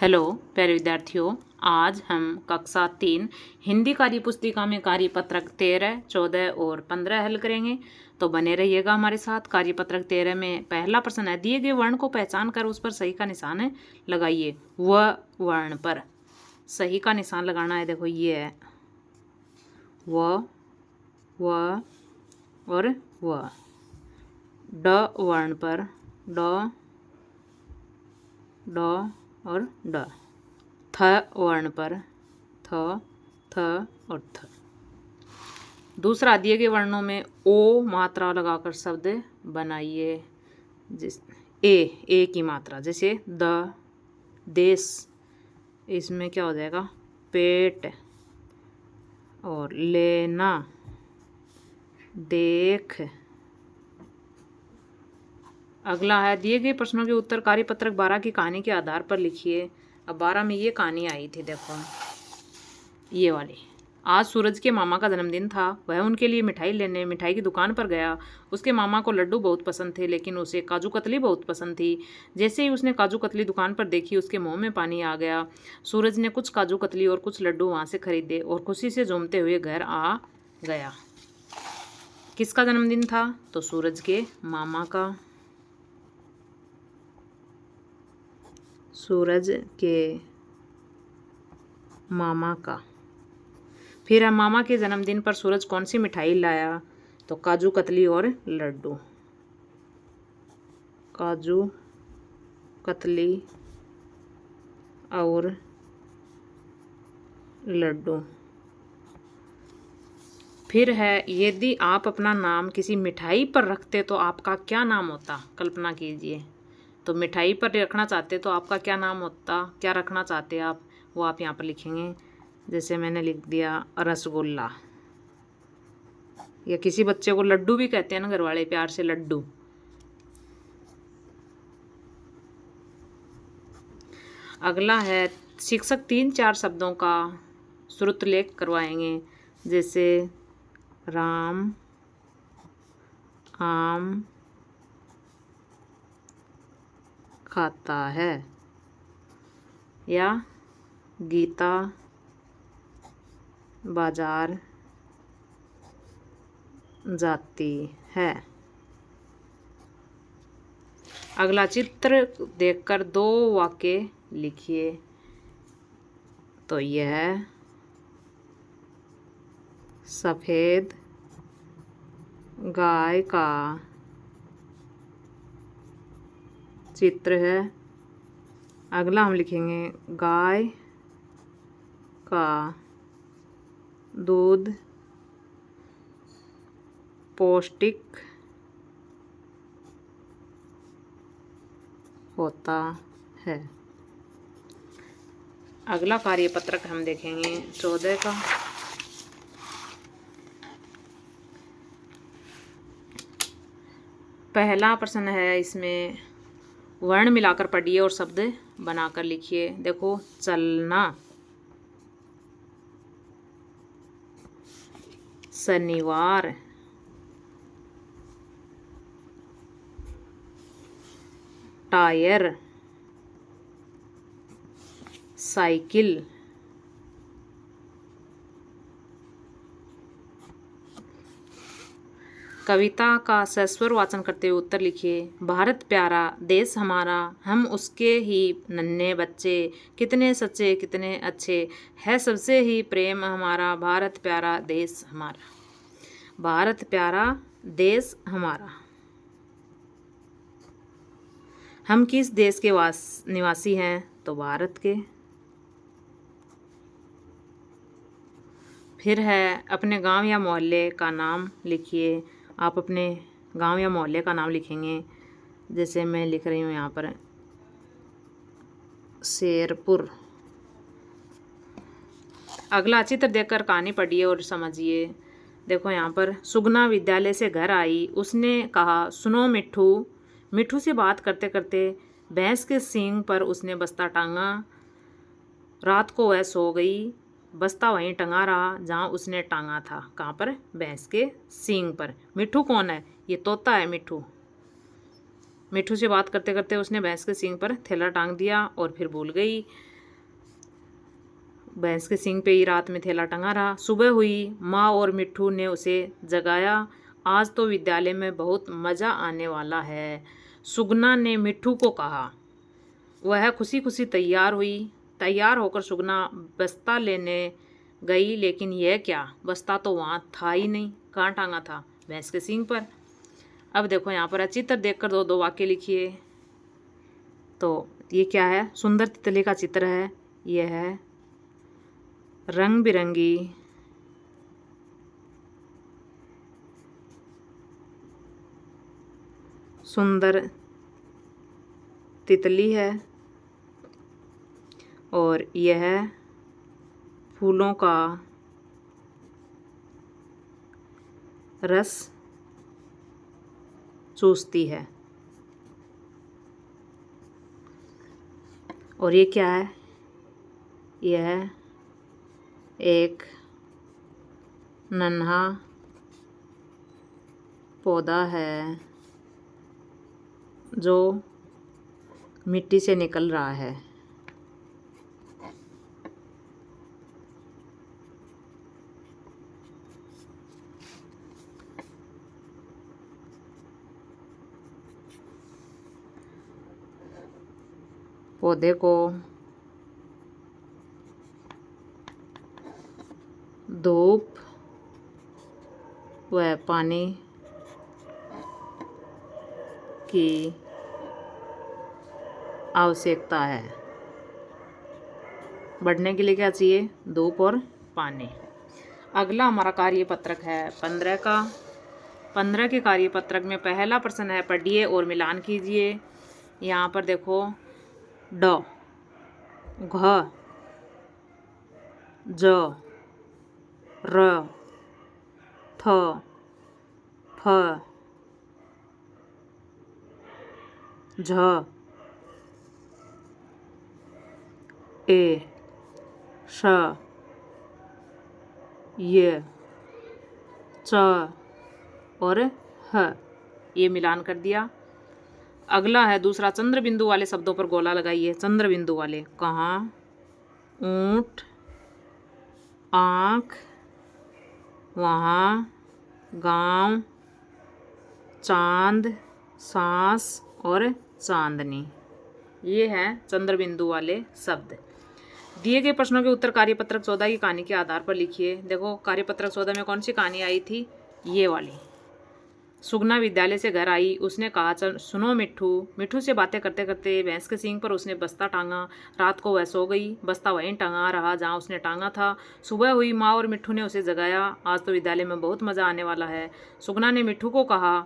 Hello प्यारे विद्यार्थियों, आज हम कक्षा 3 हिंदी कार्य पुस्तिका में कार्यपत्रक 13, 14 और 15 हल करेंगे। तो बने रहिएगा हमारे साथ। कार्यपत्रक 13 में पहला प्रश्न है, दिए गए वर्ण को पहचान कर उस पर सही का निशान है लगाइए। व वर्ण पर सही का निशान लगाना है। देखो ये है व और व। ड वर्ण पर ड और ड। थ वर्ण पर थ और थ। दूसरा, दिए गए वर्णों में ओ मात्रा लगाकर शब्द बनाइए। जिस ए की मात्रा, जैसे द, देश, इसमें क्या हो जाएगा पेट, और लेना, देख। अगला है, दिए गए प्रश्नों के उत्तर कार्यपत्रक 12 की कहानी के आधार पर लिखिए। अब 12 में ये कहानी आई थी, देखो ये वाली। आज सूरज के मामा का जन्मदिन था। वह उनके लिए मिठाई लेने मिठाई की दुकान पर गया। उसके मामा को लड्डू बहुत पसंद थे, लेकिन उसे काजू कतली बहुत पसंद थी। जैसे ही उसने काजू कतली दुकान पर देखी, उसके मुंह में पानी आ गया। सूरज ने कुछ काजू कतली और कुछ लड्डू वहाँ से खरीदे और खुशी से झूमते हुए घर आ गया। किसका जन्मदिन था? तो सूरज के मामा का। सूरज के मामा का। फिर हम मामा के जन्मदिन पर सूरज कौन सी मिठाई लाया? तो काजू कतली और लड्डू। काजू कतली और लड्डू। फिर है, यदि आप अपना नाम किसी मिठाई पर रखते तो आपका क्या नाम होता? कल्पना कीजिए। तो मिठाई पर रखना चाहते तो आपका क्या नाम होता? क्या रखना चाहते आप, वो आप यहाँ पर लिखेंगे। जैसे मैंने लिख दिया रसगुल्ला, या किसी बच्चे को लड्डू भी कहते हैं ना घर वाले प्यार से, लड्डू। अगला है, शिक्षक 3-4 शब्दों का श्रुत लेख करवाएंगे। जैसे राम आम खाता है, या गीता बाजार जाती है। अगला, चित्र देखकर 2 वाक्य लिखिए। तो यह सफ़ेद गाय का चित्र है। अगला हम लिखेंगे, गाय का दूध पौष्टिक होता है। अगला कार्यपत्रक हम देखेंगे 14 का। पहला प्रश्न है, इसमें वर्ण मिलाकर पढ़िए और शब्द बनाकर लिखिए। देखो, चलना, शनिवार, टायर, साइकिल, कविता का सस्वर वाचन करते हुए उत्तर लिखिए। भारत प्यारा देश हमारा, हम उसके ही नन्हे बच्चे, कितने सच्चे कितने अच्छे, है सबसे ही प्रेम हमारा, भारत प्यारा देश हमारा। भारत प्यारा देश हमारा। हम किस देश के निवासी हैं? तो भारत के। फिर है, अपने गांव या मोहल्ले का नाम लिखिए। आप अपने गांव या मोहल्ले का नाम लिखेंगे। जैसे मैं लिख रही हूँ यहाँ पर शेरपुर। अगला, चित्र देखकर कहानी पढ़िए और समझिए। देखो यहाँ पर, सुगना विद्यालय से घर आई। उसने कहा, सुनो मिट्ठू। मिट्ठू से बात करते करते भैंस के सींग पर उसने बस्ता टांगा। रात को वह सो गई। बस्ता वहीं टंगा रहा जहाँ उसने टांगा था। कहाँ पर? भैंस के सींग पर। मिट्ठू कौन है? ये तोता है मिट्ठू। मिट्ठू से बात करते करते उसने भैंस के सींग पर थैला टांग दिया और फिर भूल गई। भैंस के सींग पे ही रात में थैला टंगा रहा। सुबह हुई, माँ और मिट्ठू ने उसे जगाया। आज तो विद्यालय में बहुत मज़ा आने वाला है, सुगना ने मिट्ठू को कहा। वह खुशी खुशी तैयार हुई। तैयार होकर सुगना बस्ता लेने गई, लेकिन यह क्या, बस्ता तो वहाँ था ही नहीं। कहाँ टांगा था? भैंस के सींग पर। अब देखो यहाँ पर चित्र देखकर दो दो वाक्य लिखिए। तो ये क्या है? सुंदर तितली का चित्र है। यह है रंग बिरंगी सुंदर तितली है और यह फूलों का रस चूसती है। और ये क्या है? यह एक नन्हा पौधा है जो मिट्टी से निकल रहा है। पौधे को धूप व पानी की आवश्यकता है। बढ़ने के लिए क्या चाहिए? धूप और पानी। अगला हमारा कार्यपत्रक है 15 का। 15 के कार्यपत्रक में पहला प्रश्न है, पढ़िए और मिलान कीजिए। यहाँ पर देखो, ड, घ, ज, र, थ, फ, झ, ए, श, य, च और ह। ये मिलान कर दिया। अगला है दूसरा, चंद्र बिंदु वाले शब्दों पर गोला लगाइए। चंद्र बिंदु वाले, कहाँ, ऊंट, आँख, वहाँ, गांव, चांद, सांस और चांदनी। ये है चंद्र बिंदु वाले शब्द। दिए गए प्रश्नों के उत्तर कार्यपत्रक 14 की कहानी के आधार पर लिखिए। देखो, कार्यपत्रक 14 में कौन सी कहानी आई थी? ये वाली। सुगना विद्यालय से घर आई। उसने कहा, चल सुनो मिट्ठू। मिट्ठू से बातें करते करते भैंस के सींग पर उसने बस्ता टांगा। रात को वह सो गई। बस्ता वहीं टंगा रहा जहाँ उसने टांगा था। सुबह हुई, माँ और मिट्ठू ने उसे जगाया। आज तो विद्यालय में बहुत मज़ा आने वाला है, सुगना ने मिट्ठू को कहा।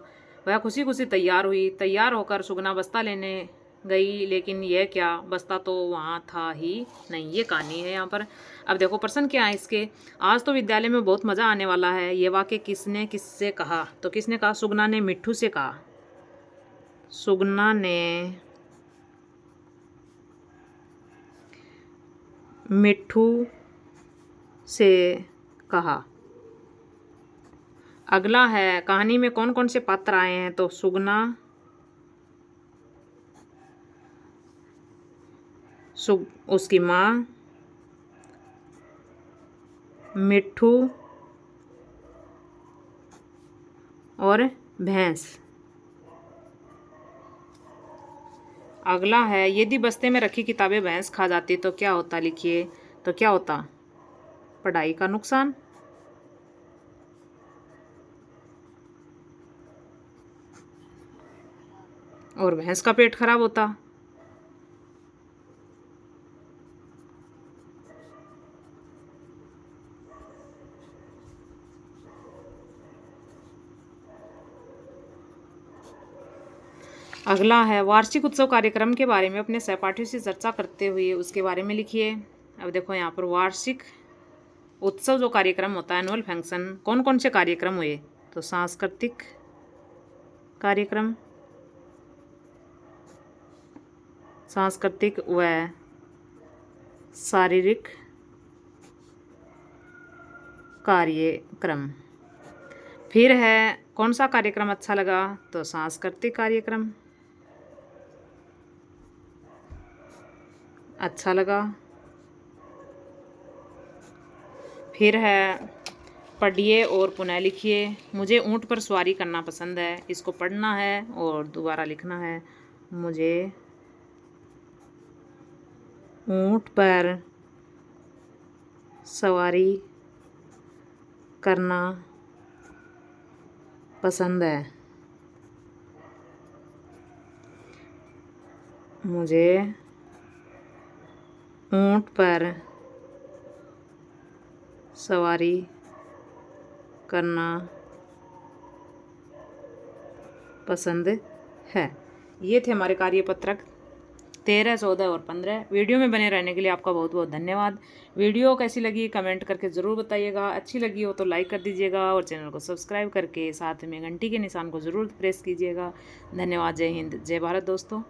वह खुशी खुशी तैयार हुई। तैयार होकर सुगना बस्ता लेने गई, लेकिन यह क्या, बस्ता तो वहाँ था ही नहीं। ये कहानी है यहाँ पर। अब देखो प्रश्न क्या है इसके। आज तो विद्यालय में बहुत मज़ा आने वाला है, ये वाक्य किसने किससे कहा? तो किसने कहा? सुगना ने मिट्ठू से कहा। सुगना ने मिट्ठू से कहा। अगला है, कहानी में कौन कौन से पात्र आए हैं? तो सुगना, उसकी माँ, मिट्ठू और भैंस। अगला है, यदि बस्ते में रखी किताबें भैंस खा जाती तो क्या होता? लिखिए। तो क्या होता? पढ़ाई का नुकसान और भैंस का पेट खराब होता। अगला है, वार्षिक उत्सव कार्यक्रम के बारे में अपने सहपाठियों से चर्चा करते हुए उसके बारे में लिखिए। अब देखो यहाँ पर वार्षिक उत्सव जो कार्यक्रम होता है, एनुअल फंक्शन, कौन कौन से कार्यक्रम हुए? तो सांस्कृतिक कार्यक्रम, सांस्कृतिक व शारीरिक कार्यक्रम। फिर है, कौन सा कार्यक्रम अच्छा लगा? तो सांस्कृतिक कार्यक्रम अच्छा लगा। फिर है पढ़िए और पुनः लिखिए। मुझे ऊँट पर सवारी करना पसंद है। इसको पढ़ना है और दोबारा लिखना है। मुझे ऊँट पर सवारी करना पसंद है। मुझे ऊँट पर सवारी करना पसंद है। ये थे हमारे कार्यपत्रक 13, 14 और 15। वीडियो में बने रहने के लिए आपका बहुत बहुत धन्यवाद। वीडियो कैसी लगी कमेंट करके ज़रूर बताइएगा। अच्छी लगी हो तो लाइक कर दीजिएगा और चैनल को सब्सक्राइब करके साथ में घंटी के निशान को ज़रूर प्रेस कीजिएगा। धन्यवाद। जय हिंद, जय भारत दोस्तों।